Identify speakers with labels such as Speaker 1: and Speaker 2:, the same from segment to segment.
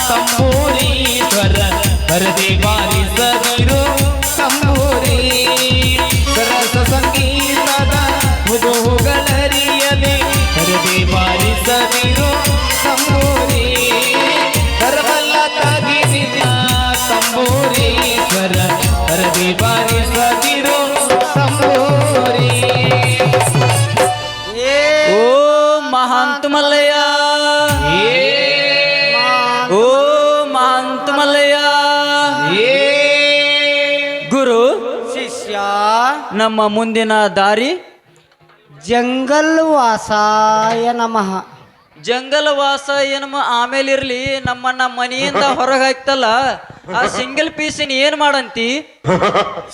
Speaker 1: ತಂಬೂರೀಶ್ವರ ಬರದೆ ಬಾರಿಸದಿರು ತಂಬೂರಿ ರಸ ಸಂಗೀತದ ಮುದುಗಳರಿಯದೆ ಬರದೆ ಬಾರಿಸದಿರು ತಂಬೂರಿ ಕರಬಲ್ಲ ತಾಗಿಸಿದ ತಂಬೂರೀಶ್ವರ ಬರದೆ ಬಾರಿಸದಿರು ತಂಬೂರಿ.
Speaker 2: ಓ ಮಹಾಂತ ಮಲ್ಲಯ್ಯ, ಓ ಮಹಾಂತ ಮಲ್ಲಯ್ಯ. ಗುರು
Speaker 3: ಶಿಷ್ಯ,
Speaker 2: ನಮ್ಮ ಮುಂದಿನ ದಾರಿ
Speaker 3: ಜಂಗಲ್ ವಾಸಾಯ ನಮಃ.
Speaker 2: ಜಂಗಲ ವಾಸ ಏನಮ್ಮ ಆಮೇಲೆ ಇರ್ಲಿ, ನಮ್ಮನ್ನ ಮನೆಯಿಂದ ಹೊರಗೆ ಹಾಕ್ತಲ್ಲ ಆ ಸಿಂಗಲ್ ಪೀಸಿನ ಏನ್ ಮಾಡಂತಿ?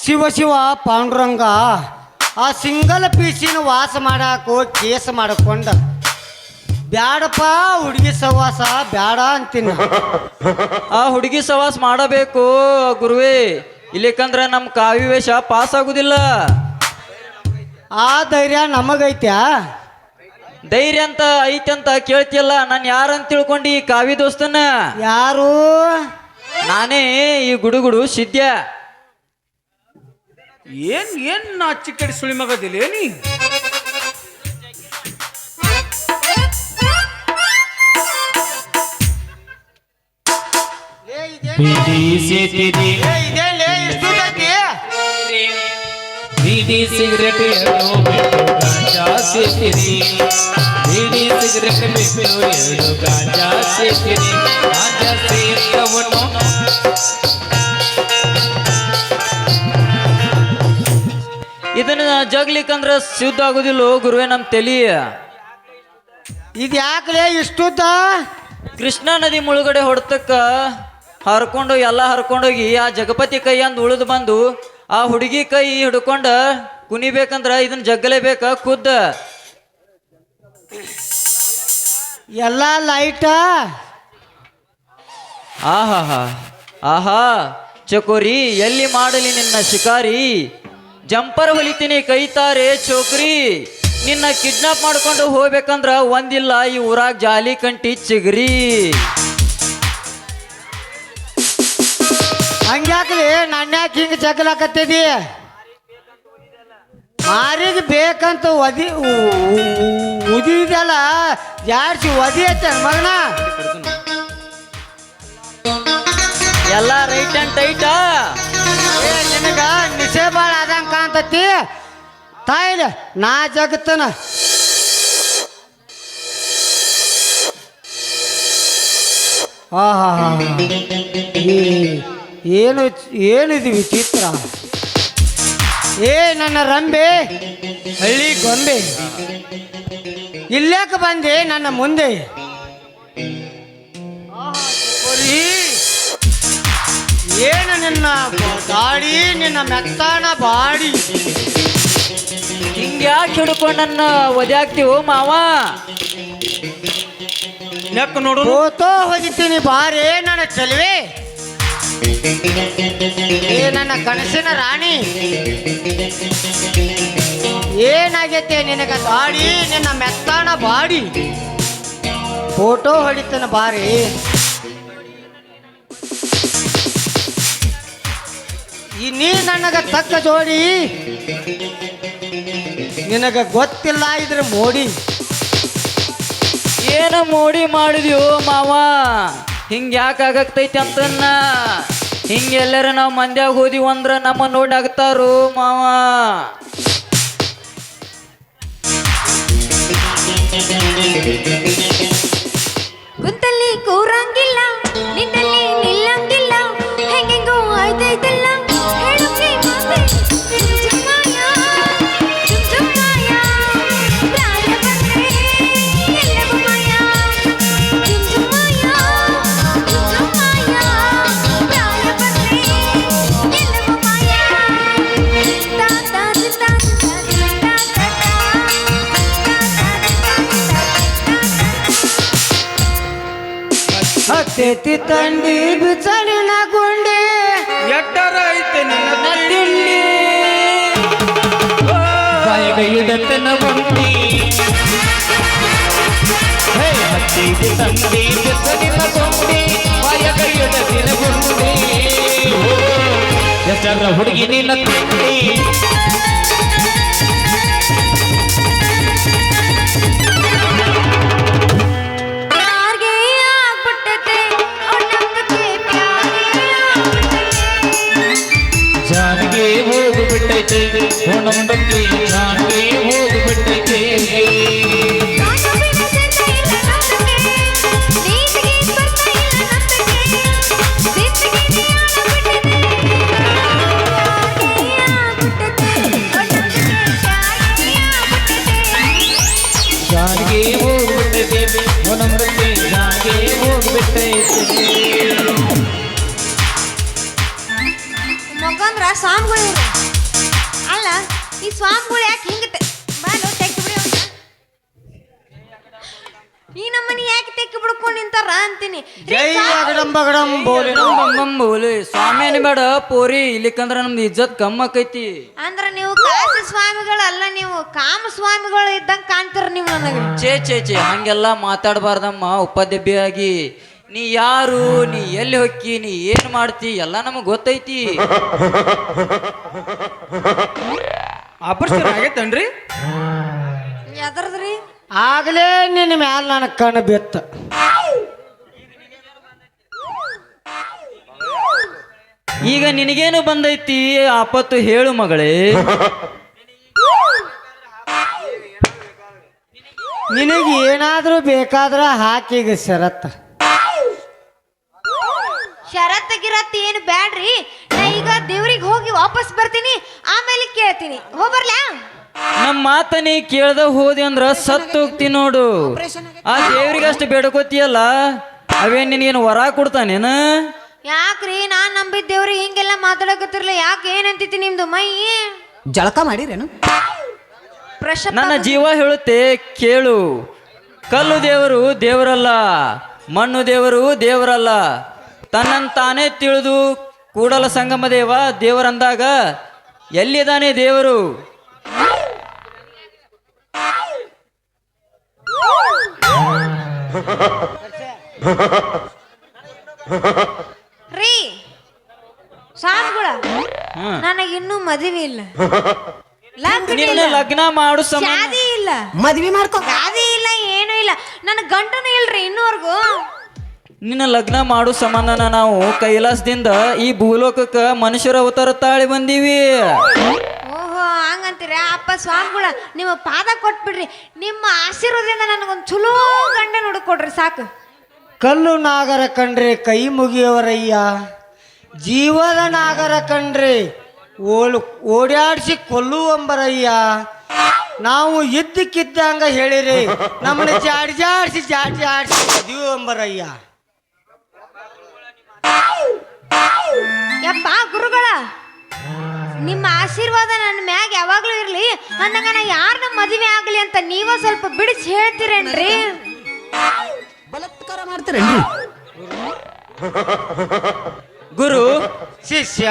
Speaker 3: ಶಿವ ಶಿವ ಪಾಂಡುರಂಗ, ಆ ಸಿಂಗಲ್ ಪೀಸಿನ ವಾಸ ಮಾಡಾಕೋ ಕೇಸ ಮಾಡಿಕೊಂಡ ಬ್ಯಾಡಪ್ಪ ಹುಡುಗಿ ಸವಾಸ ಬ್ಯಾಡ ಅಂತೀನಿ.
Speaker 2: ಆ ಹುಡುಗಿ ಸವಾಸ ಮಾಡಬೇಕು ಗುರುವೇ, ಇಲ್ಲಿಕಂದ್ರ ನಮ್ಮ ಕಾವಿ ವೇಷ ಪಾಸ್ ಆಗುದಿಲ್ಲ.
Speaker 3: ಆ ಧೈರ್ಯ ನಮಗೈತ್ಯಾ?
Speaker 2: ಧೈರ್ಯ ಅಂತ ಐತಂತ ಕೇಳ್ತಿಯಲ್ಲ, ನಾನು ಯಾರಂತ ತಿಳ್ಕೊಂಡು ಈ ಕಾವಿ ದೋಸ್ತನ?
Speaker 3: ಯಾರು?
Speaker 2: ನಾನೇ ಈ ಗುಡುಗುಡು ಸಿದ್ಯ.
Speaker 4: ಏನ್ ನಾ ಚಿಕ್ಕಡಿ ಸುಳಿ ಮಗದಿಲ್ಲ ನೀ?
Speaker 1: बीड़ी सिगरेट एडो बिट्टू गांजा सेतिरी बीड़ी सिगरेट बिट्टू एडो गांजा सेतिरी गांजा सेतवनो
Speaker 2: ಇದನ್ನ ಜಗ್ಲಿಕ್ಕಂದ್ರ ಶುದ್ಧ ಆಗುದಿಲ್ಲ ಗುರುವೇ ನಮ್ಮ ತಲಿ.
Speaker 3: ಇದು ಯಾಕಲೇ ಇಷ್ಟುದ್ದ?
Speaker 2: ಕೃಷ್ಣಾ ನದಿ ಮುಳುಗಡೆ ಹೊಡ್ತಕ್ಕ ಹರ್ಕೊಂಡು ಎಲ್ಲ ಹರ್ಕೊಂಡೋಗಿ ಆ ಜಗಪತಿ ಕೈ ಅಂದ್ ಉಳಿದು ಬಂದು ಆ ಹುಡುಗಿ ಕೈ ಹಿಡ್ಕೊಂಡ ಕುಣಿಬೇಕಂದ್ರ ಇದನ್ನ ಜಗ್ಗಲೇಬೇಕ ಖುದ್ದ.
Speaker 3: ಎಲ್ಲ ಲೈಟ
Speaker 2: ಆಹಾ ಆಹಾ ಚಕೋರಿ, ಎಲ್ಲಿ ಮಾಡಲಿ ನಿನ್ನ ಶಿಕಾರಿ? ಜಂಪರ್ ಹೊಲಿತೀನಿ ಕೈತಾರೆ ಚೋಕ್ರಿ, ನಿನ್ನ ಕಿಡ್ನಾಪ್ ಮಾಡ್ಕೊಂಡು ಹೋಗ್ಬೇಕಂದ್ರ ಒಂದಿಲ್ಲ ಈ ಊರಾಗ ಜಾಲಿ ಕಂಟಿ ಚಿಗರಿ.
Speaker 3: ಹಂಗ್ಯಾಕ್ಲಿ ನನ್ಯಾಕೆ ಹಿಂಗೆ ಜಗ್ಲಾಕತ್ತಿದಿ? ಮಾರಿಗೆ ಬೇಕಂತ ಉದಿದಲ್ಲ ಜಾಡ್ಸಿ ಒದಿ ಐತೆ ಮಗನ.
Speaker 2: ಎಲ್ಲ ರೈಟ್ ಅಂಡ್ ಟೈಟಾ?
Speaker 3: ನಿನಗ ನಿಶೆ ಬಾಳ ಆದಂಗ ಕಾಣ್ತತಿ. ತಾಯಿಲೆ ನಾ ಜಗತ್ತನ ಆಹಾ ಏನಿದು ವಿಚಿತ್ರ. ನನ್ನ ರಂಬೆ ಹಳ್ಳಿ ಗೊಂಬೆ, ಇಲ್ಲೇಕ ಬಂದೆ ನನ್ನ ಮುಂದೆ? ಏನು ನಿನ್ನ ದಾಡಿ, ನಿನ್ನ ಮೆತ್ತಾನ ಬಾಡಿ,
Speaker 2: ಹಿಂಗ್ಯಾಕೆ ಹಿಡ್ಕೊಂಡು ನನ್ನ ಒದ್ಯಾಕ್ತಿವು ಮಾವ?
Speaker 4: ಯಾಕೆ ನೋಡು,
Speaker 3: ಫೋಟೋ ಹೊಗಿತೀನಿ ಬಾರೇ ನನ್ನ ಚೆಲುವೆ, ನನ್ನ ಕನಸಿನ ರಾಣಿ. ಏನಾಗೈತೆ ನಿನಗ ದಾಡಿ, ನಿನ್ನ ಮೆತ್ತಾನ ಬಾಡಿ, ಫೋಟೋ ಹೊಡಿತಾನ ಬಾರಿ. ನೀ ನನಗ ತಕ್ಕ ಜೋಡಿ, ನಿನಗ ಗೊತ್ತಿಲ್ಲ ಇದ್ರ ಮೋಡಿ.
Speaker 2: ಏನ ಮೋಡಿ ಮಾಡಿದ್ಯೋ ಮಾವ? ಹಿಂಗ್ಯಾಕಾಗತೈತಿ ಅಂತನ್ನ? ಹಿಂಗೆಲ್ಲರ ನಾವು ಮಂದ್ಯಾಗ ಹೋದಿವಂದ್ರ ನಮ್ಮ ನೋಡಾಗ್ತಾರೋ ಮಾವ?
Speaker 5: ಕುಂತಲ್ಲಿ ಕೂರಂಗಿಲ್ಲ, ನಿಂತಲ್ಲಿ ನಿಲ್ಲಂಗಿಲ್ಲ, ಹೆಂಗೆಂಗೋ ಆಯ್ತೈತಲ್ಲ ಹೇಳುಕ್ಕೆ ಮಾತೆ. ಜುಮ್ಮಾಯ ಜುಮ್ಮಾಯ ಪ್ರಾಯ ಬಂದ್ರೆ ಎಲ್ಲವೂ ಮಾಯ. ಜುಮ್ಮಾಯ ಜುಮ್ಮಾಯ ಪ್ರಾಯ ಬಂದ್ರೆ ಎಲ್ಲವೂ ಮಾಯ. ತಾತಾ
Speaker 3: ಹತ್ತೆತ್ತಿ ತಂಡಿ ಬಿಚ್ಚಣಿನ ಗುಂಡಿ,
Speaker 4: ಎಟ್ಟರ ಐತೆ ನಿನ್ನ
Speaker 2: ತಿಂಡಿ
Speaker 1: ಬಾಯಗ ಇಡತನ ಬಂಡಿ ಹೇ ಹತ್ತಿ ತಂದಿ ಬಿಸನಿನ ಗೊಂಡಿ ಬಾಯಗ ಹೇಳ್ಯಾರ ಹುಡುಗಿ ನಿನ್ನ ತಂಗಿ
Speaker 5: ಯಾರ್ಗೆ ಆಗ್ಬಿಟ್ಟೈತೆ ಅವನಂದಕ್ಕೆ ಪ್ಯಾಗೆ ಆಗ್ಬಿಟ್ಟೈತೆ.
Speaker 1: ಜಾನ್ಗೆ ಹೋಗ್ಬಿಟ್ಟೈತೆ ಹೊಣಂಬಕ್ಕೆ ಜಾನ್ಗೆ ಹೋಗ್ಬಿಟ್ಟೈತೆ
Speaker 5: ನಾನು ಬಿಡು ಸೇರ್ತಾ ಇಲ್ಲ ನಂದಕ್ಕೆ, ನೀತಿಗೆ ಬರ್ತಾ ಇಲ್ಲ ನಂದಕ್ಕೆ, ಜಿಂದಗಿನೇ ಆಗ್ಬಿಟ್ಟಿದೆ. ಪ್ಯಾಗೆ ಆಗ್ಬಿಟ್ಟೈತೆ, ಅವನಂದಕ್ಕೆ ಪ್ಯಾಗೆ ಆಗ್ಬಿಟ್ಟೈತೆ.
Speaker 1: ಜಾನ್ಗೆ ಹೋಗ್ಬಿಟ್ಟೈತೆ ಹೊಣಂಬಕ್ಕೆ ಜಾನ್ಗೆ ಹೋಗ್ಬಿಟ್ಟೈತೆ
Speaker 5: ಮಗಂದ್ರ ಸ್ವಾಮಿಗಳು ಇವ್ರು. ಅಲ್ಲ ಈ ಸ್ವಾಮಿಗಳು ಯಾಕೆ ಹಿಂಗತ್ತೆ ಬಾಲು ತೆಗ್ದು ಬಿಡಿ ಅವ್ನ. ಈ ನಮ್ಮನಿ ಯಾಕೆ ತೆಕ್ಕಿ ಬಿಡ್ಕೊಂಡು ನಿಂತಾರ ಅಂತೀನಿ. ರೀ,
Speaker 3: ಜೈ ಅಗಡಂ ಬಗಡಂ ಬೋಲೆ
Speaker 2: ಬೋಲೆ ಸ್ವಾಮಿ ಅನ್ಬೇಡ ಪೋರಿ ಇಲ್ಲಿಕಂದ್ರ ನಮ್ದು ಇಜ್ಜತ್ ಕಮ್ಮ ಆಕೈತಿ.
Speaker 5: ಅಂದ್ರ ನೀವು ಕಾಸಿ ಸ್ವಾಮಿಗಳಲ್ಲ, ನೀವು ಕಾಮ ಸ್ವಾಮಿಗಳು ಇದ್ದಂಗ ಕಾಣ್ತೀರ ನೀವು ನನಗೆ.
Speaker 2: ಛೇ ಹಂಗೆಲ್ಲ ಮಾತಾಡಬಾರ್ದಮ್ಮ ಉಪಾಧ್ಯಕ್ಷಿಯಾಗಿ. ನೀ ಯಾರು, ನೀ ಎಲ್ಲಿ ಹೊಕ್ಕಿ, ನೀ ಏನ್ ಮಾಡ್ತಿ ಎಲ್ಲ ನಮಗ್ ಗೊತ್ತೈತಿ.
Speaker 4: ಆಪರೇಷನ್ ಆಗೈತನ್ರಿ?
Speaker 5: ಎದರ್ದ್ರಿ?
Speaker 3: ಆಗ್ಲೇ ನಿನ್ನ ಮ್ಯಾಲ ನನ್ನ ಕಣ್ಣು ಬೆತ್ತ.
Speaker 2: ಈಗ ನಿನಗೇನು ಬಂದೈತಿ ಆಪತ್ತು ಹೇಳು ಮಗಳೇ.
Speaker 3: ನಿನಗೆ ಏನಾದ್ರೂ ಬೇಕಾದ್ರ ಹಾಕಿಗ ಶರತ್ತ.
Speaker 5: ಶರತ್ ಗಿರತ್ ಏನು ಬ್ಯಾಡ್ರಿ. ನಾ ಈಗ ದೇವ್ರಿಗೆ ಹೋಗಿ ವಾಪಸ್ ಬರ್ತೀನಿ, ಆಮೇಲೆ ಕೇಳ್ತೀನಿ. ಹೋಗ್ಬರ್ಲಾ?
Speaker 2: ನಮ್ಮ ಮಾತ ನೀ ಕೇಳ್ದ ಹೋದಿ ಅಂದ್ರ ಸತ್ತು ಹೋಗ್ತಿ ನೋಡು. ಆ ದೇವ್ರಿಗೆ ಅಷ್ಟು ಬೇಡ್ಕೋತಿಯಲ್ಲ, ಅವೇನ್ ನಿನಗೇನು ವರ ಕೊಡ್ತಾನೇನ?
Speaker 5: ಯಾಕ್ರಿ ನಾನ್ ನಂಬಿದ ದೇವ್ರಿಗೆ ಹಿಂಗೆಲ್ಲ ಮಾತಾಡಕತ್ತಿರ್ಲ? ಯಾಕೆ ಏನಂತೈತಿ ನಿಮ್ದು ಮೈ?
Speaker 6: ಜಳಕ ಮಾಡಿರೇನು?
Speaker 2: ನನ್ನ ಜೀವ ಹೇಳುತ್ತೆ ಕೇಳು. ಕಲ್ಲು ದೇವರು ದೇವರಲ್ಲ, ಮಣ್ಣು ದೇವರು ದೇವರಲ್ಲ. ತನ್ನನ್ನು ತಾನೇ ತಿಳಿದು ಕೂಡಲ ಸಂಗಮ ದೇವ ದೇವರಂದಾಗ ಎಲ್ಲಿದ್ದಾನೆ ದೇವರು?
Speaker 5: ರೀ ಸ್ವಾಮಿಗಳ,
Speaker 2: ಹ್ಮ್.
Speaker 5: ನನಗಿನ್ನೂ ಮದುವೆ ಇಲ್ಲ, ಲಗ್ನ
Speaker 2: ನಿನ್ನ
Speaker 5: ಇಲ್ಲ,
Speaker 2: ಲಗ್ನ ಮಾಡು ಸಂಬಂಧ
Speaker 5: ಶಾದಿ ಇಲ್ಲ,
Speaker 6: ಮದ್ವಿ ಮಾಡ್ಕೊ.
Speaker 5: ಶಾದಿ ಇಲ್ಲ, ಏನೂ ಇಲ್ಲ. ನನ್ನ ಗಂಟನೂ ಇಲ್ರಿ ಇನ್ನೂವರೆಗೂ.
Speaker 2: ನಿನ್ನ ಲಗ್ನ ಮಾಡು ಸಂಬಂಧನ ನಾವು ಕೈಲಾಸದಿಂದ ಈ ಭೂಲೋಕಕ್ಕ ಮನುಷ್ಯರ ಅವತಾರ ತಾಳಿ ಬಂದೀವಿ.
Speaker 5: ಓಹೋ ಹಂಗಂತೀರ? ಅಪ್ಪ ಸ್ವಾಮಿಗಳ, ನಿಮ್ಮ ಪಾದ ಕೊಟ್ಬಿಡ್ರಿ. ನಿಮ್ಮ ಆಶೀರ್ವಾದದಿಂದ ನನಗೊಂದು ಚಲೋ ಗಂಡ ಹುಡುಕೊಡ್ರಿ ಸಾಕು.
Speaker 3: ಕಲ್ಲು ನಾಗರ ಕಂಡ್ರೆ ಕೈ ಮುಗಿಯವರಯ್ಯ, ಜೀವದ ನಾಗರ ಕಂಡ್ರೆ ಓಡಾಡಿಸಿ ಕೊಲ್ಲುವಂಬರಯ್ಯ. ನಾವು ಇದ್ದಕ್ಕಿದ್ದಂಗ ಹೇಳಿರಿ, ನಮ್ಮನ್ನ ಜಾಡ್ಸಿ ಮದುವಂಬರಯ್ಯ.
Speaker 5: ಯಪ್ಪ ಗುರುಗಳ, ನಿಮ್ಮ ಆಶೀರ್ವಾದ ನನ್ನ ಮ್ಯಾಗ ಯಾವಾಗ್ಲೂ ಇರ್ಲಿ. ಅಂದಾಗ ನಾ ಯಾರನ್ನ ಮದುವೆ ಆಗ್ಲಿ ಅಂತ ನೀವ ಸ್ವಲ್ಪ ಬಿಡಿಸಿ ಹೇಳ್ತೀರೇನ್ರಿ?
Speaker 6: ಬಲಾತ್ಕಾರ ಮಾಡ್ತೀರೇನ್ರಿ?
Speaker 2: ಗುರು
Speaker 3: ಶಿಷ್ಯ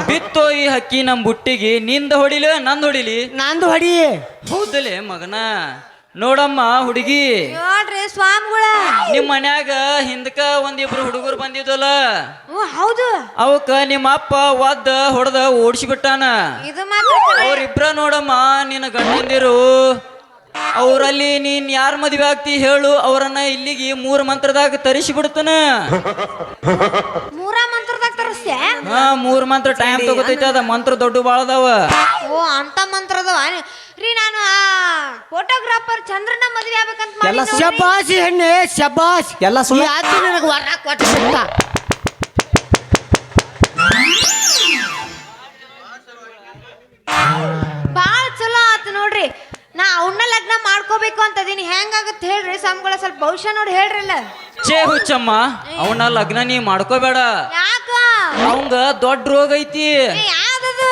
Speaker 2: ಬಿತ್ತೋ ಈ ಹಕ್ಕಿ ನಮ್ ಬುಟ್ಟಿಗೆ, ನಿಂದ ಹೊಡಿಲಿ ನಂದ್ ಹೊಡಿಲಿ?
Speaker 3: ನಂದು ಹೊಡಿ.
Speaker 2: ಹೌದಲೇ ಮಗನ. ನೋಡಮ್ಮ ಹುಡುಗಿ,
Speaker 5: ನೋಡ್ರಿ ಸ್ವಾಮಿಗಳ,
Speaker 2: ನಿಮ್ ಮನ್ಯಾಗ ಹಿಂದಕ ಒಂದಿಬ್ರು ಹುಡುಗರು ಬಂದಿದ್ವಲ್ಲ,
Speaker 5: ಓ ಹೌದು,
Speaker 2: ಅವಕ್ಕ ನಿಮ್ಮ ಅಪ್ಪ ಒದ್ದ ಹೊಡೆದ ಓಡಿಸಿಬಿಟ್ಟಾನ.
Speaker 5: ಇದು ಮಾತ್ರ ಖರೆ.
Speaker 2: ಅವ್ರಿಬ್ರ ನೋಡಮ್ಮ ನಿನ್ನ ಗಂಡಂದಿರು. ಅವರಲ್ಲಿ ನೀನ್ ಯಾರ ಮದ್ವೆ ಆಗ್ತಿ ಹೇಳು, ಅವರನ್ನ ಇಲ್ಲಿಗೆ 3 ಮಂತ್ರದಾಗ ತರಿಸಿ ಬಿಡ್ತಾನ.
Speaker 5: ಮೂರ ಮಂತ್ರದಾಗ ತರಿಸ್ತೆ?
Speaker 2: 3 ಮಂತ್ರ ಟೈಮ್ ತಗೋತೈತಿ, ಅದ ಮಂತ್ರ ದೊಡ್ಡ ಬಾಳದಾವ.
Speaker 5: ಓ ಅಂತ ಮಂತ್ರದವ ರೀ. ನಾನು ಆ ಫೋಟೋಗ್ರಾಫರ್ ಚಂದ್ರನ ಮದುವೆ ಆಗ್ಬೇಕಂತ ಮಾಡಿದ್ದೆ ನೋಡ್ರಿ.
Speaker 3: ಶಬಾಸಿ ಹೆಣ್ಣೆ ಶಬಾಸ್.
Speaker 6: ಎಲ್ಲ ಸುಳ್ಳು.
Speaker 3: ಯಾಕೆ ನನಗೆ ವರ ಕೊಟ್ಟಿಲ್ಲ?
Speaker 5: ಬಾಳ ಚಲೋ ಆತು ನೋಡ್ರಿ. ನಾ ಅವನ್ನ ಲಗ್ನ ಮಾಡ್ಕೋಬೇಕು ಅಂತ ಅದೀನಿ. ಹೆಂಗಾಗತ್ತೆ ಹೇಳ್ರಿ ಸ್ವಾಮಿಗಳ? ಸ್ವಲ್ಪ ಭವಿಷ್ಯ ನೋಡಿ ಹೇಳ್ರಲ್ಲ.
Speaker 2: ಛೇ ಹುಚ್ಚಮ್ಮ, ಅವನ ಲಗ್ನ ನೀ ಮಾಡ್ಕೋಬೇಡ.
Speaker 5: ಯಾಕ?
Speaker 2: ಅವಂಗ ದೊಡ್ಡ ರೋಗ ಐತಿ.
Speaker 5: ಯಾವ್ದದು?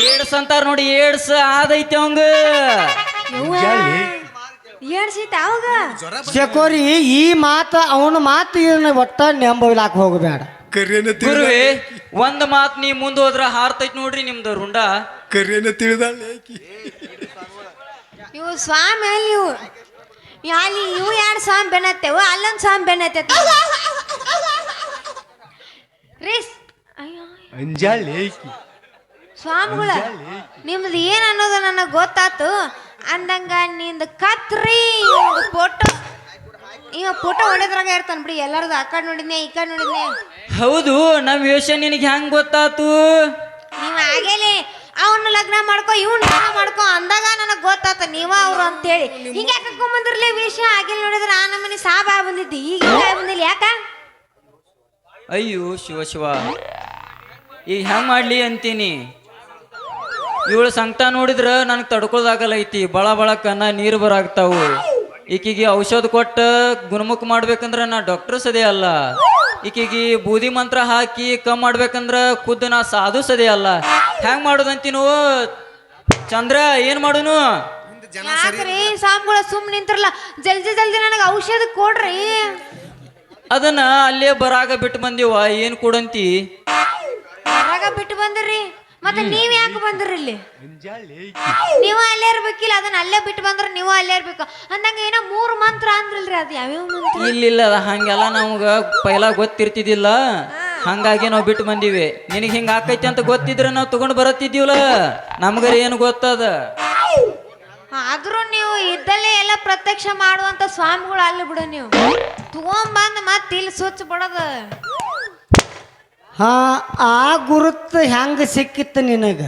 Speaker 2: ಏಡ್ಸ್ ಅಂತಾರ ನೋಡಿ, ಏಡ್ಸ್ ಆದೈತಿ ಅವಂಗ.
Speaker 5: ಏಡ್ಸೈತ ಅವಾಗ?
Speaker 3: ಶಕೋರಿ, ಈ ಮಾತು ಅವನ ಮಾತು ಇದನ್ನ ಒಟ್ಟ ನೆಂಬಲಾಕ ಹೋಗಬೇಡ.
Speaker 2: ಗುರುವೆ, ಒಂದ್ ಮಾತ್ ನೀ ಮುಂದ್ ಹೋದ್ರ ಹಾರ್ತೈತಿ ನೋಡ್ರಿ ನಿಮ್ದು ರುಂಡ.
Speaker 5: ಇವು ಸ್ವಾಮಿ ಅಲ್ಲಿ ಇವು 2 ಸ್ವಾಮಿ ಬೆನ್ನತ್ತೇವು, ಅಲ್ಲೊಂದು ಸ್ವಾಮಿ ಬೆನ್ನತ್ತೈತಿ ರೀ. ಅಯ್ಯೋ ಸ್ವಾಮಿಗಳ ನಿಮ್ದು ಏನ್ ಅನ್ನೋದು ನನಗೆ ಗೊತ್ತಾತು. ಅಂದಂಗ ನಿಂದ ಕತ್ರಿ ಫೋಟೋ ಈಗ ಫೋಟೋ ಹೊಡೆದ್ರಾಗ ಇರ್ತಾನ ಬಿಡಿ. ಎಲ್ಲರದು ಆ ಕಡೆ ನೋಡಿದ್ನೆ ಈ ಕಡೆ ನೋಡಿದ್ನೆ.
Speaker 2: ಹೌದು, ನಮ್ಮ ಯೋಚನೆ ನಿನಗೆ ಹೆಂಗ್ ಗೊತ್ತಾತು?
Speaker 5: ನೀವ್ ಆಗೇಲಿ ಅವನ್ನ ಲಗ್ನ ಮಾಡ್ಕೊ ಇವ್ನ ಲಗ್ನ ಮಾಡ್ಕೊ ಅಂದಾಗ ನನಗೆ ಗೊತ್ತಾತ ನೀವ ಅವ್ರು ಅಂತೇಳಿ. ಹಿಂಗೆ ಯಾಕೆ ಕರ್ಕೊಂಬಂದಿರ್ಲಿ ವಿಷಯ ಆಗಿಲ್ಲ ನೋಡಿದ್ರೆ ಆ ನಮ್ಮನೆ ಸಾಬ ಬಂದಿದ್ದಿ ಈಗ ಬಂದಿಲ್ಲ ಯಾಕ?
Speaker 2: ಅಯ್ಯೋ ಶಿವ ಶಿವ, ಈಗ ಹೆಂಗ್ ಮಾಡ್ಲಿ ಅಂತೀನಿ. ಇವಳು ಸಂಕಟ ನೋಡಿದ್ರ ನನಗೆ ತಡ್ಕೊಳ್ದಾಗಲ್ಲ ಐತಿ. ಬಳ ಬಳ ಕನ್ನ ನೀರು ಬರಾಗ್ತಾವು. ಈಕಿಗೆ ಔಷಧ ಕೊಟ್ಟು ಗುಣಮುಖ ಮಾಡ್ಬೇಕಂದ್ರ ನಾ ಡಾಕ್ಟರ್ ಸದೇ ಅಲ್ಲ. ಈಕಿಗೆ ಬೂದಿ ಮಂತ್ರ ಹಾಕಿ ಕಮ್ ಮಾಡ್ಬೇಕಂದ್ರ ಖುದ್ದು ನಾ ಸಾಧು ಸದೇ ಅಲ್ಲ. ಹೆಂಗ್ ಮಾಡೋದಂತೀನು ಚಂದ್ರ? ಏನ್ ಮಾಡುನು?
Speaker 5: ಯಾಕ್ರಿ ಸಾಮ್ಗಳ ಸುಮ್ ನಿಂತ್ರಲ್ಲ, ಜಲ್ದಿ ಜಲ್ದಿ ನನಗೆ ಔಷಧ ಕೊಡ್ರಿ.
Speaker 2: ಅದನ್ನ ಅಲ್ಲೇ ಬರಾಗ ಬಿಟ್ಟು ಬಂದಿವ. ಏನ್ ಕೊಡಂತಿ?
Speaker 5: ಹೊರಗ ಬಿಟ್ಟು ಬಂದಿರ್ರಿ, ಮತ್ತೆ ನೀವ್ ಯಾಕೆ ಬಂದ್ರಿ ಇಲ್ಲಿ? ನೀವು ಅಲ್ಲೇ ಇರ್ಬೇಕಿಲ್ಲ, ಅದನ್ನ ಅಲ್ಲೇ ಬಿಟ್ಟು ಬಂದ್ರ ನೀವು ಅಲ್ಲೇ ಇರ್ಬೇಕು ಅಂದಂಗ ಏನೋ 3 ಮಂತ್ರ ಅಂದ್ರಲ್ರಿ, ಅದು ಯಾವ್ಯಾವ ಮಂತ್ರ?
Speaker 2: ಇಲ್ಲ ಹಂಗೆಲ್ಲ ನಮ್ಗ ಪೈಲ ಗೊತ್ತಿರ್ತಿದ್ದಿಲ್ಲ. ಹಂಗಾಗಿ ನಾವು ಬಿಟ್ಟು ಬಂದಿವಿ. ನಿನಗೆ ಹಿಂಗ ಆಕೈತಿ ಅಂತ ಗೊತ್ತಿದ್ರೆ ನಾವು ತಗೊಂಡ್ ಬರತ್ತಿದ್ದೀವಲ್ಲ. ನಮ್ಗರ ಏನು ಗೊತ್ತದ?
Speaker 5: ಆದ್ರೂ ನೀವು ಇದ್ದಲ್ಲೇ ಎಲ್ಲ ಪ್ರತ್ಯಕ್ಷ ಮಾಡುವಂತ ಸ್ವಾಮಿಗಳು ಅಲ್ಲಿ ಬಿಡು. ನೀವು ತಗೊಂಬಂದ್ ಮತ್ತೆ ಇಲ್ಲಿ ಸ್ವಚ್ಛ ಬಿಡೋದು.
Speaker 3: ಹಾ, ಆ ಗುರುತು ಹೆಂಗ ಸಿಕ್ಕಿತ್ತು ನಿನಗ?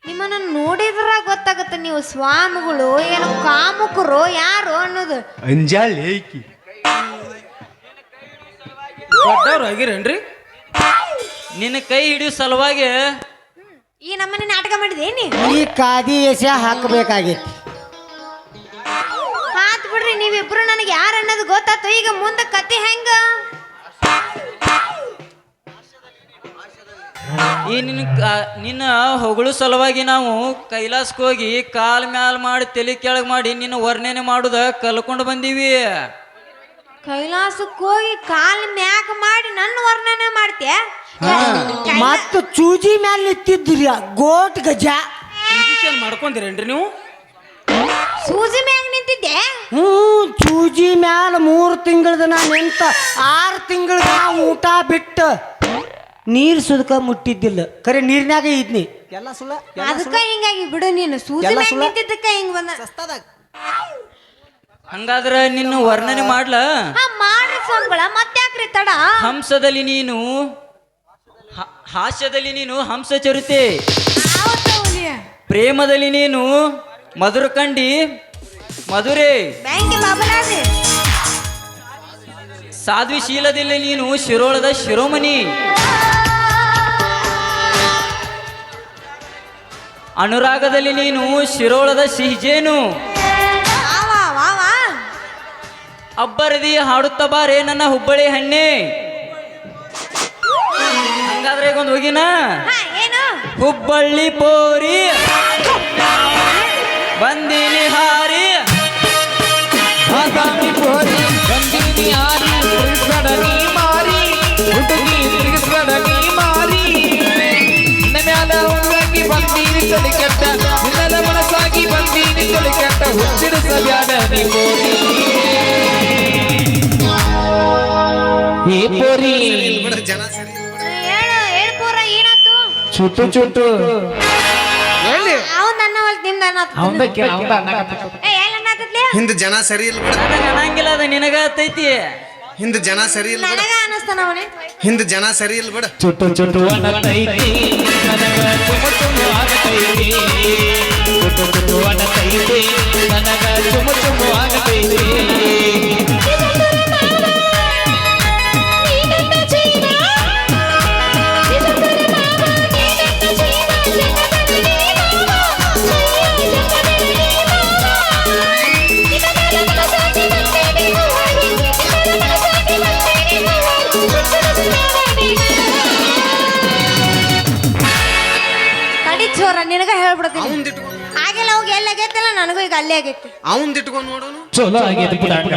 Speaker 5: ನಿಮ್ಮನ್ನ ನೋಡಿದ್ರ ಗೊತ್ತಾಗತ್ತೆ ನೀವು ಸ್ವಾಮಿಗಳು ಏನು ಕಾಮುಕರು ಯಾರು ಅನ್ನೋದು.
Speaker 4: ದೊಡ್ಡವ್ರು ಆಗಿರೇನ್ರಿ?
Speaker 2: ನಿನ್ನ ಕೈ ಹಿಡಿಯೋ ಸಲುವಾಗಿ
Speaker 5: ಈ ನಮ್ಮನೆ ನಾಟಕ ಮಾಡಿದೇನಿ?
Speaker 3: ಈ ಕಾದಿ ಎಸೆ ಹಾಕಬೇಕಾಗೈತಿ.
Speaker 5: ಆತ್ ಬಿಡ್ರಿ, ನೀವಿಬ್ರು ನನಗೆ ಯಾರು ಅನ್ನೋದು ಗೊತ್ತಾತು. ಈಗ ಮುಂದೆ ಕತೆ ಹೆಂಗ?
Speaker 2: ಈ ನಿನ್ನ ಹೊಗಳು ಸಲುವಾಗಿ ನಾವು ಕೈಲಾಸಕ್ಕೆ ಹೋಗಿ ಕಾಲ್ ಮ್ಯಾಲ ಮಾಡಿ ತಲೆ ಕೆಳಗೆ ಮಾಡಿ ನಿನ್ನ ವರ್ಣನೆ ಮಾಡುದ ಕಲ್ಕೊಂಡು ಬಂದೀವಿ.
Speaker 5: ಕೈಲಾಸಕ್ಕೆ ಹೋಗಿ ಕಾಲ್ ಮ್ಯಾಗ ಮಾಡಿ ನನ್ನ ವರ್ಣನೆ ಮಾಡ್ತೀಯ?
Speaker 3: ಮತ್ತ ಚೂಜಿ ಮ್ಯಾಲ ನಿಂತಿದ್ರಿ ಗೋಟ್ ಗಜ.
Speaker 4: ಇಂಜೆಕ್ಷನ್ ಮಾಡ್ಕೊಂತೀರೇನ್ರಿ ನೀವು?
Speaker 5: ಸೂಜಿ ಮ್ಯಾಗ ನಿಂತಿದ್ದೆ?
Speaker 3: ಚೂಜಿ ಮ್ಯಾಲ 3 ತಿಂಗಳದ ನಾ ನಿಂತ 6 ತಿಂಗಳದ ಊಟ ಬಿಟ್ಟು ನೀರ್ ಸುದಕ ಮುಟ್ಟಿದ್ದಿಲ್ಲ. ಖರೆ ನೀರ್ನಾಗ ಇದ್ನಿ. ಎಲ್ಲ ಸುಳ್ಳ.
Speaker 5: ಅದಕ್ಕ ಹಿಂಗಾಗಿ ಬಿಡು. ನೀನು ಸೂಜಿ ಮ್ಯಾಗ ನಿಂತಿದ್ದಕ್ಕ ಹಿಂಗ್ ಬಂದ.
Speaker 2: ಹಂಗಾದ್ರ ನಿನ್ನ ವರ್ಣನೆ ಮಾಡ್ಲ?
Speaker 5: ಮಾಡ್ರಿ ಸ್ವಾಮಿಗಳ, ಮತ್ತ್ಯಾಕ್ರಿ ತಡ?
Speaker 2: ಹಂಸದಲ್ಲಿ ನೀನು ಹಾಸ್ಯದಲ್ಲಿ ನೀನು ಹಂಸ ಚರಿತೆ, ಪ್ರೇಮದಲ್ಲಿ ನೀನು ಮಧುರ ಕಂಡಿ ಮಧುರೆ,
Speaker 5: ಬ್ಯಾಂಕಿ ಬಾಬಲಾದಿ,
Speaker 2: ಸಾಧ್ವಿಶೀಲದಲ್ಲಿ ನೀನು ಶಿರೋಳದ ಶಿರೋಮಣಿ, ಅನುರಾಗದಲ್ಲಿ ನೀನು ಶಿರೋಳದ ಸಿಹಿಜೇನು, ಅಬ್ಬರದಿ ಹಾಡುತ್ತ ಬಾರೆ ನನ್ನ ಹುಬ್ಬಳ್ಳಿ ಹಣ್ಣೆ. ಹಂಗಾದ್ರೆ ಈಗ ಒಂದು ಹೋಗಿನ ಹುಬ್ಬಳ್ಳಿ ಪೋರಿ ಬಂದಿನಿ ಹಾರಿ,
Speaker 1: ಬಾದಾಮಿ ಪೋರಿ ಬಂದಿನಿ ಹಾರಿ, ತಿರುಗಿಸ್ಬೇಡ ನೀ ಮಾರಿ ಹುಡುಗಿ, ತಿರುಗಿಸ್ಬೇಡ ನೀ ಮಾರಿ. ನಿನ್ನ ಮ್ಯಾಲ ಉಂಗಾಗಿ ಬಂದೀನಿ ತಲೆ ಕೆಟ್ಟ, ನಿನ್ನ ಮನಸ್ಸಾಗಿ ಬಂದೀನಿ ತಲೆ ಕೆಟ್ಟ, ಹುಚ್ಚಿಡಿಸಬ್ಯಾಡ ನೀ ಪೋರಿ. ಏ ಪೋರಿ
Speaker 5: ಹೇಳ್ಪೂರ ಏನಾತು?
Speaker 1: ಚುಟ್ಟು ಚುಟ್ಟು
Speaker 5: ಅವ್ನ್ ಅನ್ನ ಹೊಲ್ತ್ ನಿಮ್ದು
Speaker 7: ಹಿಂದ ಜನ ಸರಿ ಇಲ್ಲ ಬಿಡ.
Speaker 2: ನನಗೆ ಅನ್ನಂಗಿಲ್ಲ, ಅದ ನಿನಗ ಆತೈತಿ.
Speaker 7: ಹಿಂದ ಜನ ಸರಿ ಇಲ್ಲ ಬಿಡ.
Speaker 5: ನನಗ ಅನಸ್ತಾನ ಅವನೇ.
Speaker 7: ಹಿಂದ ಜನ ಸರಿ ಇಲ್ಲ ಬಿಡ.
Speaker 1: ಚುಟ್ಟು ಚುಟ್ಟು ಅನ್ನತೈತಿ, ನನಗ ಚುಮು ಚುಮು ಆಗತೈತಿ. ಚುಟ್ಟು ಚುಟ್ಟು ಅನ್ನತೈತಿ, ನನಗ ಚುಮು ಚುಮು ಆಗತೈತಿ.
Speaker 5: ತಡಿ ಚೋರ, ನಿನಗ ಹೇಳ್ಬಿಡ್ತೀನಿ.
Speaker 7: ಅವಂದ್ ಇಟ್ಕೊಂಡು
Speaker 5: ಆಗೆಲ್ಲ ಹೋಗಿ ಎಲ್ಲ ಆಗೈತಲ್ಲ, ನನಗೂ ಈಗ ಅಲ್ಲೇ ಆಗೈತಿ.
Speaker 7: ಅವಂದ್ ಇಟ್ಕೊಂಡು ನೋಡೋನು.
Speaker 1: ಚಲೋ ಆಗೈತಿ ಬಿಡಾಕ.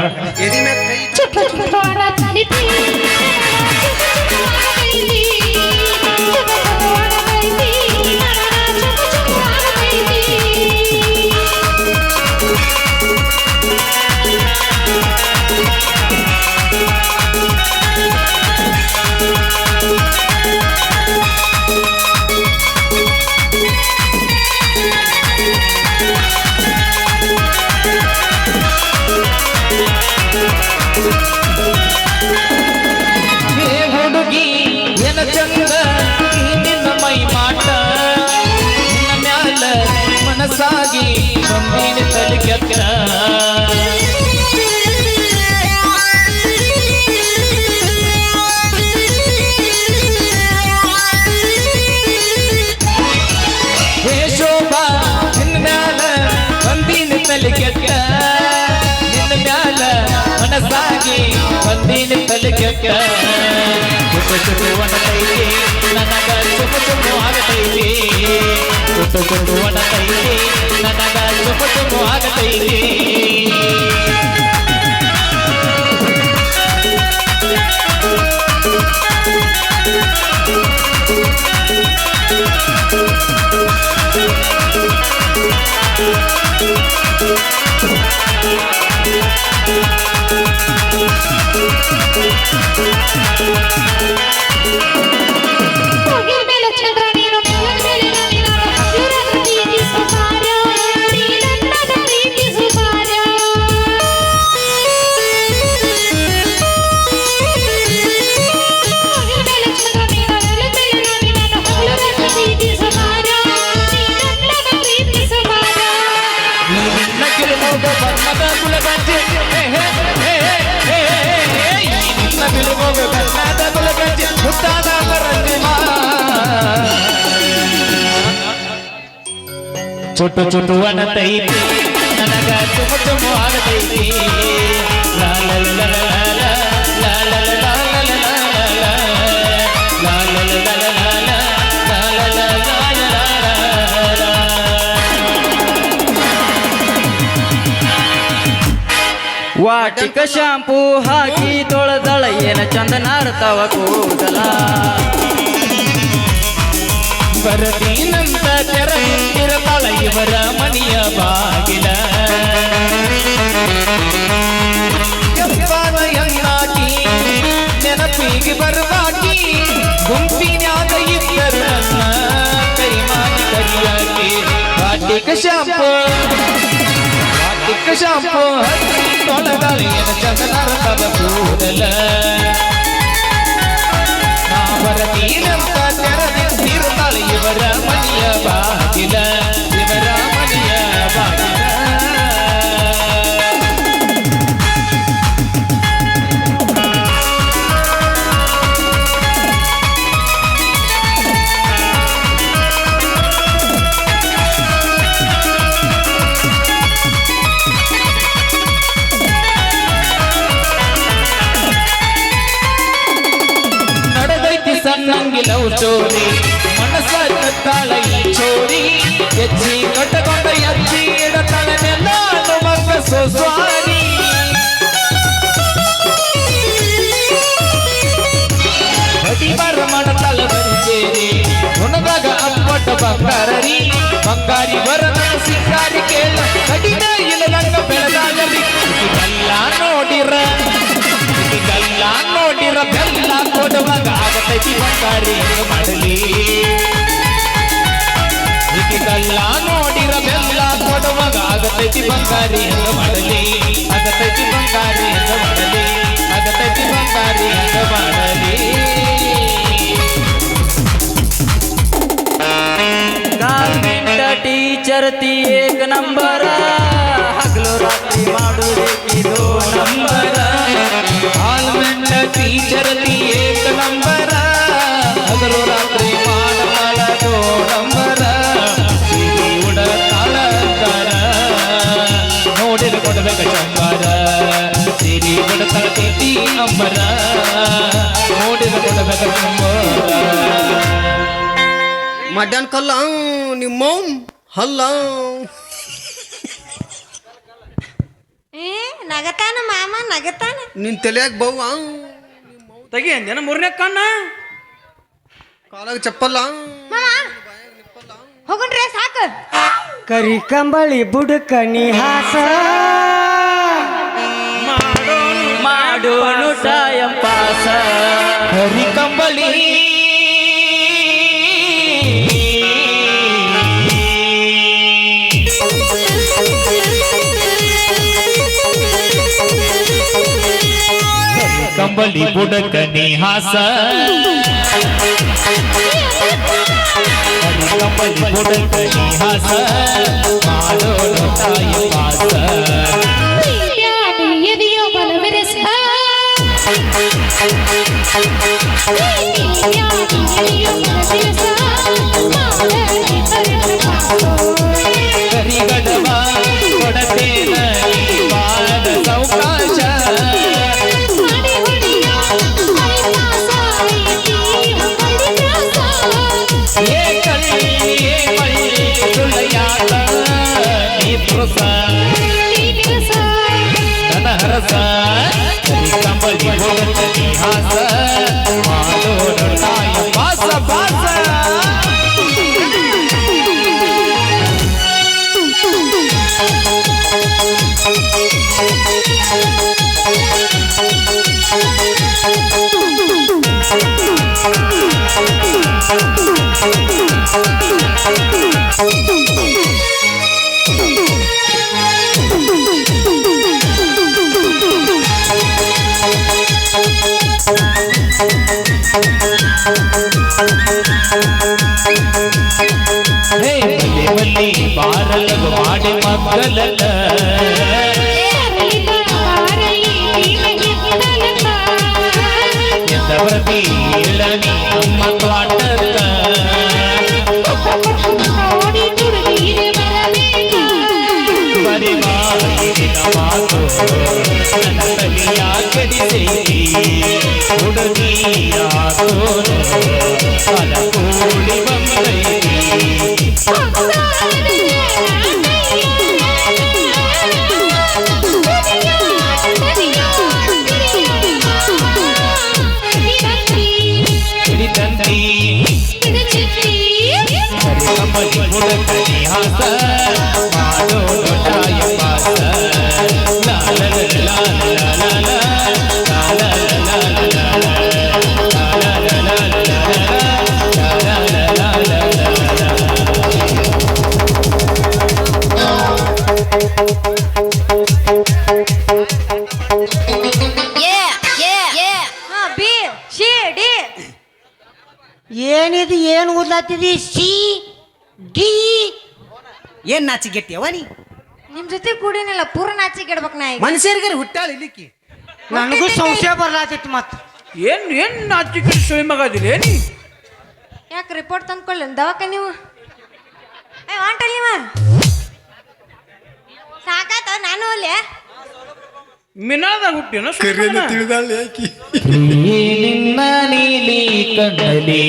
Speaker 7: ಎದಿ ಮ್ಯಾಗ ಕೈ ಇಟ್ಟು
Speaker 1: ಕೆಟ್ಟ ಚುಟು ಚುಟು ಒಣತೈತಿ ನನಗ ಚುಮು ಚುಮು ಆಗತೈತಿ ಚುಟು ಚುಟು ಒಣತೈತಿ ನನಗ ಚುಮು ಚುಮು ಆಗತೈತಿ ಬಣ್ಣದ ಗುಲಗಂಜಿ ನಿನ್ನ ಬಿಳುಗೋಗ ಬಣ್ಣದ ಗುಲಗಂಜಿ ಮುತ್ತಾದ ಪರಂಜಿಮ ಚುಟು ಚುಟು ಅಣತೈತಿ ನನಗ ಚುಮು ಚುಮು ಆಗತೈತಿ ಲಾ ಲಾ ಲಾ ಲಾ ಲಾ ಲಾ ಲಾ ಲಾ
Speaker 2: ವಾಟಿಕ ಶಾಂಪೂ ಹಾಕಿ ತೊಳೆದಳ ಏನ ಚಂದ ನಾರ್ತಾವ ಕೂದಲ
Speaker 1: ಬರದೀನಂತ ತೆರಗಿರತಾಳ ಇವರ ಮನೆಯ ಬಾಗಿಲ ಎನ್ನಾಕಿ ನೆನಪಿಗೆ ಬರುವಾಕಿ ಗುಂಪಿನ್ಯಾಗ ಇದ್ದರು ನನ್ನ ಕೈ ಮಾಡಿ ಕರಿಯಾಕಿ ವಾಟಿಕ ಶಾಂಪೂ ಶಾಂಪು ಹಚ್ಚಿ ತೊಳೆದಳ ಏನ ಚಂದ ನಾರ್ತಾವ ಕೂದಲ ನಾ ಬರದೀನಂತ ತೆರದಿರ್ತಾಳ ಇವರ ಮನೆಯ ಬಾಗಿಲ ಇವರ ಮನೆಯ ಬಾಗಿಲ ಸಣ್ಣಂಗಿಲವು ಚೋರಿ ಮನಸ್ಸ ಕತ್ತಾಳ ಈ ಚೋರಿ ಎಚ್ಚಿ ಕಟ್ಟಕೊಂಡ ಎಚ್ಚಿ ಇಡತಾಳನೆಲ್ಲ ಮಗ ಸೋಸ್ವಾರಿ ಹಡಿಬಾರ ಮಾಡತಾಳ ಬರಿಸೇರಿ ಹುಣದಾಗ ಅಪ್ಪಟ ಬಂಗಾರರಿ ಬಂಗಾರಿ ಬರದ ಸಿಂಗಾರಿ ಕೇಳ ಕಡಿದ ಇಲ್ಲದಂಗ ಬೆಳೆದಾಗಲಿ ಇದೆಲ್ಲ ನೋಡಿರ ಬೆಲ್ಲ ಕೊಡುವಾಗ ಆಗತೈತಿ ಬಂಗಾರಿ ಮಾಡಲಿ ಇದೆಲ್ಲ ನೋಡಿರ ಬೆಲ್ಲ ಕೊಡುವಾಗ ಆಗತೈತಿ ಬಂಗಾರಿ ಎಂದು ಮಾಡಲಿ ಆಗತೈತಿ ಬಂಗಾರಿ ಎಂದು ಮಾಡಲಿ ಆಗತೈತಿ ಬಂಗಾರಿ ಎಂದು ಮಾಡಲಿ
Speaker 2: ಗಾರ್ಮೆಂಟ್ ಟೀಚರ್ ತಿ ಏಕ ನಂಬರ ಹಗಲು ರಾತ್ರಿ ಮಾಡುವುದೇಕಿದು ನಂಬರ
Speaker 1: ಗಾರ್ಮೆಂಟ್ ಟೀಚರ್ ತಿ ಏಕ ನಂಬರ ಹಗಲು ರಾತ್ರಿ ಮಾಡಬಾರದು ನಂಬರ ಸೀರೆ ಉಡತಾಳ ನೋಡಿದ ಕೊಡಬೇಕ ಚಂಬರ ಸೀರೆ ಉಡತಾಳ ತಿಂಡಿ ಅಂಬರ ನೋಡಿದ ಕೊಡಬೇಕ ಚಂಬರ
Speaker 7: ಮಡ್ಯಾನ್ ಕಲ್ಲ ನಿಮ್ಮ ಹಲ್ಲ
Speaker 5: ನಗತಾನ ಮಾಮ ನಗತಾನ
Speaker 7: ನಿನ್ ತಲೆಯಾಗ ಬವ್ವ
Speaker 4: ತೆಗಿ ಅಂದೇನ ಮೂರನೇ ಕಣ್ಣ
Speaker 7: ಕಾಲಾಗ ಚಪ್ಪಲ್ಲ
Speaker 5: ಹೋಗುಣ್ರಿ ಸಾಕು
Speaker 3: ಕರಿ ಕಂಬಳಿ ಬುಡಕ ನಿಹಾಸ
Speaker 2: ಮಾಡೋನು ಟೈಮ್ ಪಾಸ
Speaker 1: ಹರಿ ಕಂಬಳಿ ಕಂಬಳಿ ಬುಡಕ ನಿಹಾಸ ಕಂಬಳಿ ಬುಡಕ ನಿಹಾಸ ಮಾಡೋನು ತಾಯಿ ಪಾಸ ಕರಿಗಡವ ಕೊಡತೇನ ಪಾದ ಸೌಕಾಶ ಇತಿಹಾಸ ಮಾಡೋಣ ಟೈಮ್ ಪಾಸ ಪಾಸ. ಹೇ ಬಲ್ಲಿ ಬಲ್ಲಿ ಬಾರಲಗು ಮಾಡಿ ಮಕ್ಕಳಲ್ಲ ಎಂದವರದಿ ಇಳನಿ ನಮ್ಮ ತ್ವಾಟದ ಬರಿ ಮಾರಿನ ಮಾತು ನನ್ನ ತಲೆಯ ಕೆಡಿಸಿ ಹುಡುಗಿಯಾಗೋನು ಅಲ ಕೂಡಿ ಬಂದೈತಿ. ಹಿಡಿದಂತಿ ಸರಿಗಮಲಿ ಮುಡಕ ಇತಿಹಾಸ ಮಾಡೋಣ ಟೈಮ್ ಪಾಸ. ಲಾ ಲಾ ಲಾ ಲಾ ಲಾ ಲಾ ಲಾ ಲಾ ಲಾ ಲಾ ಲಾ
Speaker 5: ಹಾ ಬಿ ಸಿ ಡಿ.
Speaker 3: ಏನಿದು ಏನು ಓದ್ಲಾತಿದಿ? C D.
Speaker 6: ಏನ್ ನಾಚಿಗೆಟ್ಟಿಯವ ನೀ?
Speaker 5: ನಿಮ್ ಜೊತೆ ಕೂಡಿನಿಲ್ಲ ಪೂರ ನಾಚಿಗೆಡ್ಬೇಕು ನಾ ಈಗ.
Speaker 6: ಮನುಷ್ಯರಿಗೆ ಹುಟ್ಟಾಳ ಇಲ್ಲಿಕ್ಕಿ.
Speaker 3: ನನಗೂ ಸಂಶಯ ಬರ್ಲಾತಿತ್ತು ಮತ್ತ.
Speaker 4: ಏನ್ ನಾಚಿಕೆ ಸುಳಿ ಮಗ ಅದಿಲ್ಲ ನೀ?
Speaker 5: ಯಾಕೆ ರಿಪೋರ್ಟ್ ತಂದ್ಕೊಳ್ಳಿ ದವಾಖಾನೆ ನೀವು ಹೊಂಟಲ್ ನೀವ ಸಾಕಾತ ನಾನು ಅಲ್ಲೇ
Speaker 4: ಮಿನಾದಾಗ ಹುಟ್ಟಿನ
Speaker 7: ತಿಳಿದಾಳೆ ಆಕಿ.
Speaker 1: ನಿನ್ನ ನೀಲಿ ಕಣ್ಣಲಿ